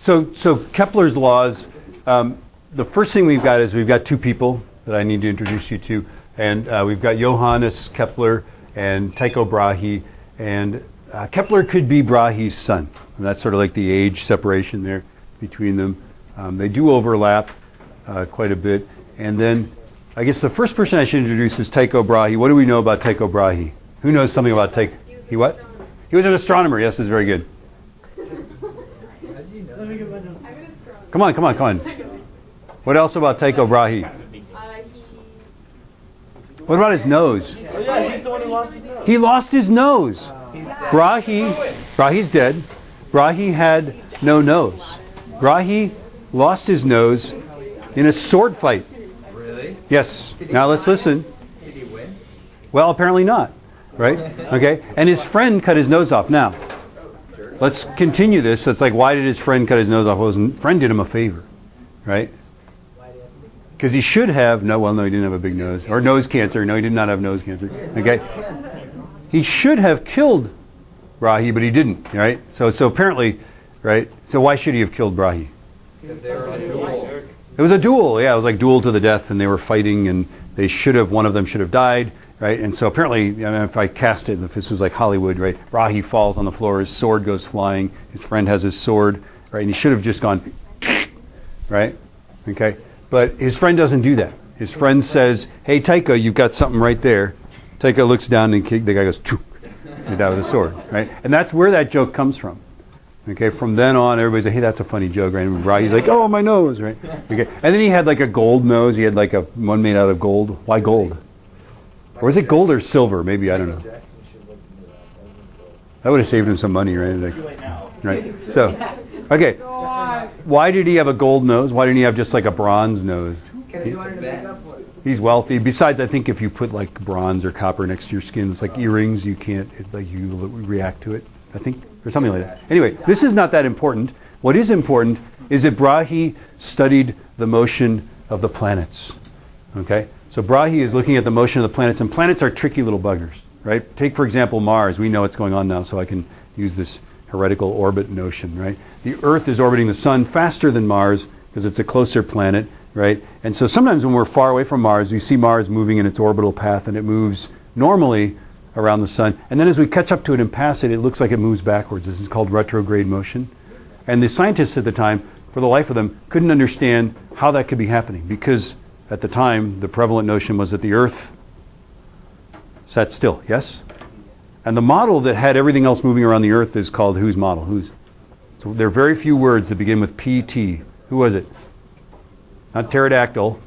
So Kepler's laws, the first thing we've got is we've got two people that I need to introduce you to. And we've got Johannes Kepler and Tycho Brahe. And Kepler could be Brahe's son. And that's sort of like the age separation there between them. They do overlap quite a bit. And then I guess the first person I should introduce is Tycho Brahe. What do we know about Tycho Brahe? Who knows something about Tycho? He what? He was an astronomer. Yes, that's very good. Come on. What else about Tycho Brahe? What about his nose? Oh yeah, he's the one who lost his nose. He lost his nose. Brahe's dead. Brahe had no nose. Brahe lost his nose in a sword fight. Really? Yes. Now let's listen. Did he win? Well, apparently not. Right? Okay. And his friend cut his nose off. Now, let's continue this. It's like, why did his friend cut his nose off? Well, his friend did him a favor. Right? Because he should have, no, he didn't have a big nose. Or nose cancer. No, he did not have nose cancer. Okay? He should have killed Brahe, but he didn't. Right? So apparently, right? So why should he have killed Brahe? Because they were on a duel. It was a duel. Yeah, it was like duel to the death, and they were fighting, and they should have, one of them should have died. Right? And so apparently, if I cast it, if this was like Hollywood, right? Brahe falls on the floor, his sword goes flying, his friend has his sword, right? And he should have just gone, right? Okay? But his friend doesn't do that. His friend says, hey, Tycho, you've got something right there. Tycho looks down and the guy goes, choo, and down with the sword, right? And that's where that joke comes from. Okay, from then on, everybody's like, hey, that's a funny joke, right? And Brahe's like, oh, my nose, right? Okay, and then he had like a gold nose. He had like a one made out of gold. Why gold? Or was it gold or silver? Maybe, I don't know. That would have saved him some money, right? Like, right. So, okay. Why did he have a gold nose? Why didn't he have just like a bronze nose? He's wealthy. Besides, I think if you put like bronze or copper next to your skin, it's like earrings. You can't, you react to it, I think, or something like that. Anyway, this is not that important. What is important is that Brahe studied the motion of the planets. Okay? So Brahe is looking at the motion of the planets, and planets are tricky little buggers, right? Take, for example, Mars. We know what's going on now, so I can use this heretical orbit notion, right? The Earth is orbiting the Sun faster than Mars because it's a closer planet, right? And so sometimes when we're far away from Mars, we see Mars moving in its orbital path, and it moves normally around the Sun. And then as we catch up to it and pass it, it looks like it moves backwards. This is called retrograde motion. And the scientists at the time, for the life of them, couldn't understand how that could be happening, because at the time, the prevalent notion was that the Earth sat still, yes? And the model that had everything else moving around the Earth is called whose model? Whose? So there are very few words that begin with PT. Who was it? Not pterodactyl.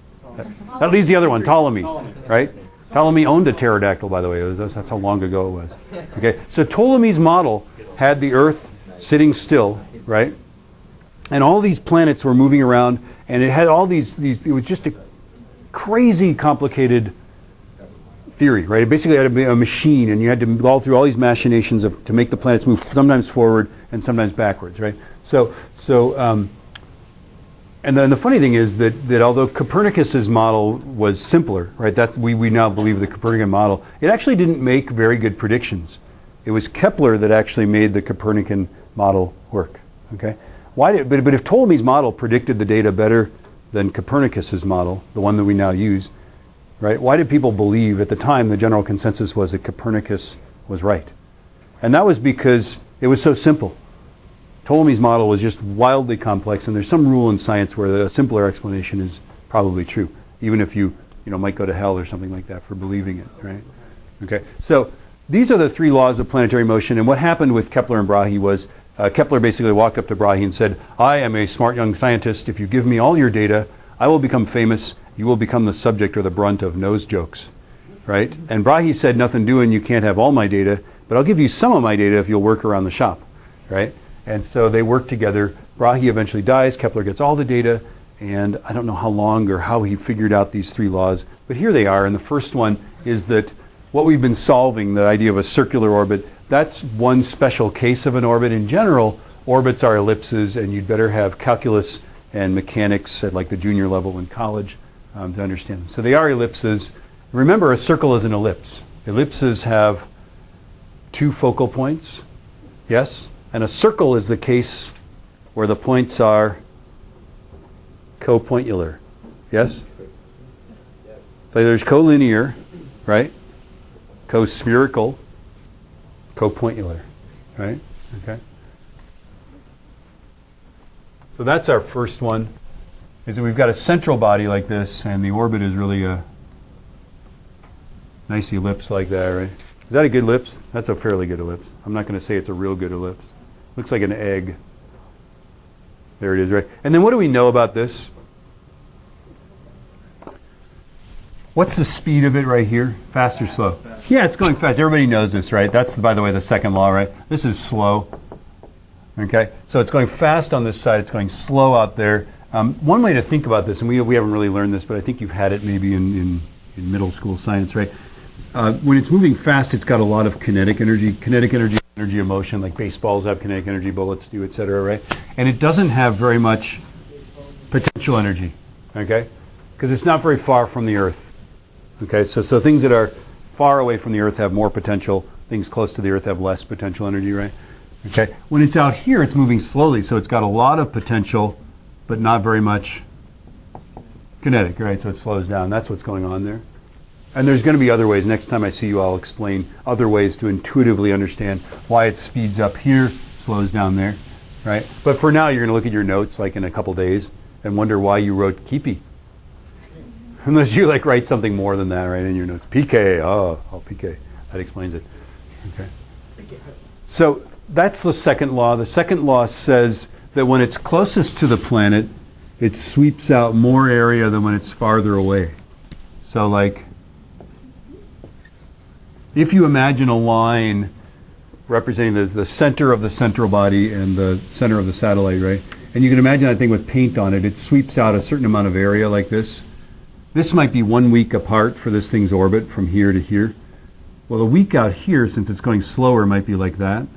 That leaves the other one, Ptolemy, right? Ptolemy owned a pterodactyl, by the way. That's how long ago it was. Okay, so Ptolemy's model had the Earth sitting still, right? And all these planets were moving around, and it had all these it was just a crazy complicated theory, right? It basically had to be a machine, and you had to go through all these machinations to make the planets move sometimes forward and sometimes backwards, right? And then the funny thing is that although Copernicus's model was simpler, right? That's we now believe the Copernican model. It actually didn't make very good predictions. It was Kepler that actually made the Copernican model work. Okay, but if Ptolemy's model predicted the data better than Copernicus's model, the one that we now use, right? Why did people believe at the time the general consensus was that Copernicus was right? And that was because it was so simple. Ptolemy's model was just wildly complex, and there's some rule in science where the simpler explanation is probably true, even if you might go to hell or something like that for believing it, right? Okay, so these are the three laws of planetary motion, and what happened with Kepler and Brahe was Kepler basically walked up to Brahe and said, I am a smart young scientist. If you give me all your data, I will become famous. You will become the subject or the brunt of nose jokes, right? And Brahe said, nothing doing, you can't have all my data, but I'll give you some of my data if you'll work around the shop, right? And so they work together. Brahe eventually dies. Kepler gets all the data, and I don't know how long or how he figured out these three laws, but here they are. And the first one is that what we've been solving, the idea of a circular orbit, that's one special case of an orbit. In general, orbits are ellipses, and you'd better have calculus and mechanics at like the junior level in college to understand them. So they are ellipses. Remember, a circle is an ellipse. Ellipses have two focal points, yes? And a circle is the case where the points are copointular. Yes? So there's collinear, right? Co-spherical, copointular, right? Okay. So that's our first one, is that we've got a central body like this, and the orbit is really a nice ellipse like that, right? Is that a good ellipse? That's a fairly good ellipse. I'm not going to say it's a real good ellipse. Looks like an egg. There it is, right? And then what do we know about this? What's the speed of it right here? Fast or slow? Yeah, it's going fast. Everybody knows this, right? That's, by the way, the second law, right? This is slow. Okay? So it's going fast on this side. It's going slow out there. One way to think about this, and we haven't really learned this, but I think you've had it maybe in middle school science, right? When it's moving fast, it's got a lot of kinetic energy. Kinetic energy, energy of motion, like baseballs have kinetic energy, bullets do, et cetera, right? And it doesn't have very much potential energy, okay? Because it's not very far from the Earth. Okay, so things that are far away from the Earth have more potential. Things close to the Earth have less potential energy, right? Okay, when it's out here, it's moving slowly, so it's got a lot of potential, but not very much kinetic, right? So it slows down. That's what's going on there. And there's going to be other ways. Next time I see you, I'll explain other ways to intuitively understand why it speeds up here, slows down there, right? But for now, you're going to look at your notes, like in a couple days, and wonder why you wrote Kipi. Unless you like write something more than that, right, in your notes. PK, oh, PK. That explains it. Okay. So that's the second law. The second law says that when it's closest to the planet, it sweeps out more area than when it's farther away. So like, if you imagine a line representing the center of the central body and the center of the satellite, right? And you can imagine that thing with paint on it. It sweeps out a certain amount of area like this. This might be 1 week apart for this thing's orbit from here to here. Well, the week out here, since it's going slower, might be like that,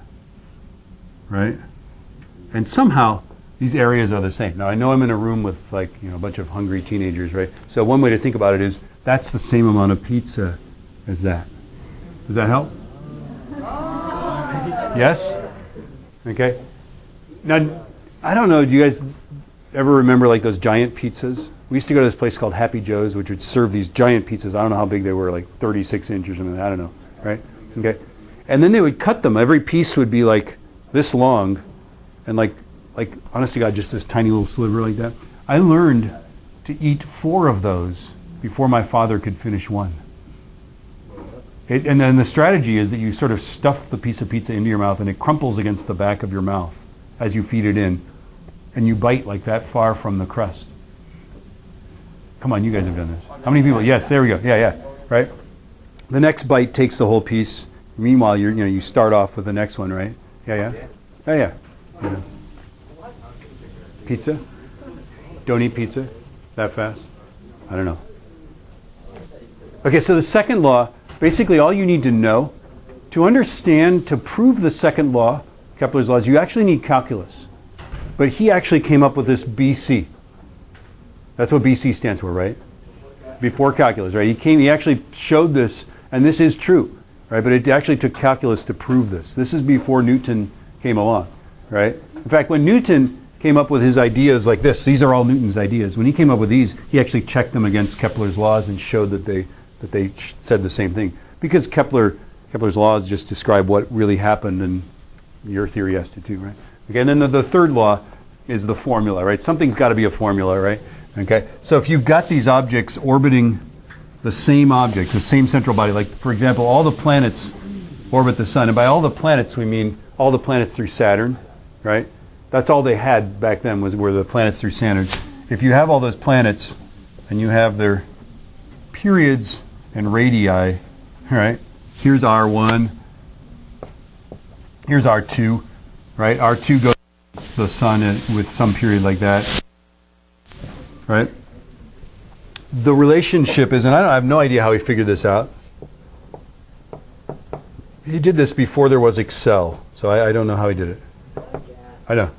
right? And somehow these areas are the same. Now, I know I'm in a room with like, you know, a bunch of hungry teenagers, right? So one way to think about it is that's the same amount of pizza as that. Does that help? Yes? Okay. Now, I don't know, do you guys ever remember like those giant pizzas? We used to go to this place called Happy Joe's, which would serve these giant pizzas. I don't know how big they were, like 36 inches or something. I don't know, right? Okay. And then they would cut them. Every piece would be like this long, and like honest to God, just this tiny little sliver like that. I learned to eat 4 of those before my father could finish one. And then the strategy is that you sort of stuff the piece of pizza into your mouth, and it crumples against the back of your mouth as you feed it in, and you bite like that far from the crust. Come on, you guys have done this. How many people? Yes, there we go. Yeah, right? The next bite takes the whole piece. Meanwhile, you start off with the next one, right? Yeah. Pizza? Don't eat pizza that fast? I don't know. Okay, so the second law, basically all you need to know to understand, to prove the second law, Kepler's laws, you actually need calculus. But he actually came up with this BC. That's what BC stands for, right? Before calculus, right? He actually showed this, and this is true, right? But it actually took calculus to prove this. This is before Newton came along, right? In fact, when Newton came up with his ideas like this, these are all Newton's ideas. When he came up with these, he actually checked them against Kepler's laws and showed that they said the same thing. Because Kepler's laws just describe what really happened, and your theory has to too, right? Okay, and then the third law is the formula, right? Something's got to be a formula, right? Okay, so if you've got these objects orbiting the same object, the same central body, like for example, all the planets orbit the sun, and by all the planets we mean all the planets through Saturn, right? That's all they had back then were the planets through Saturn. If you have all those planets and you have their periods and radii, right? Here's R1, here's R2, right? R2 goes to the sun with some period like that. Right? The relationship is, and I have no idea how he figured this out. He did this before there was Excel, so I don't know how he did it. I know.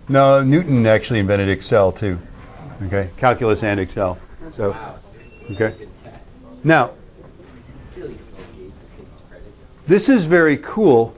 No, Newton actually invented Excel too. Okay, calculus and Excel. So, okay. Now, this is very cool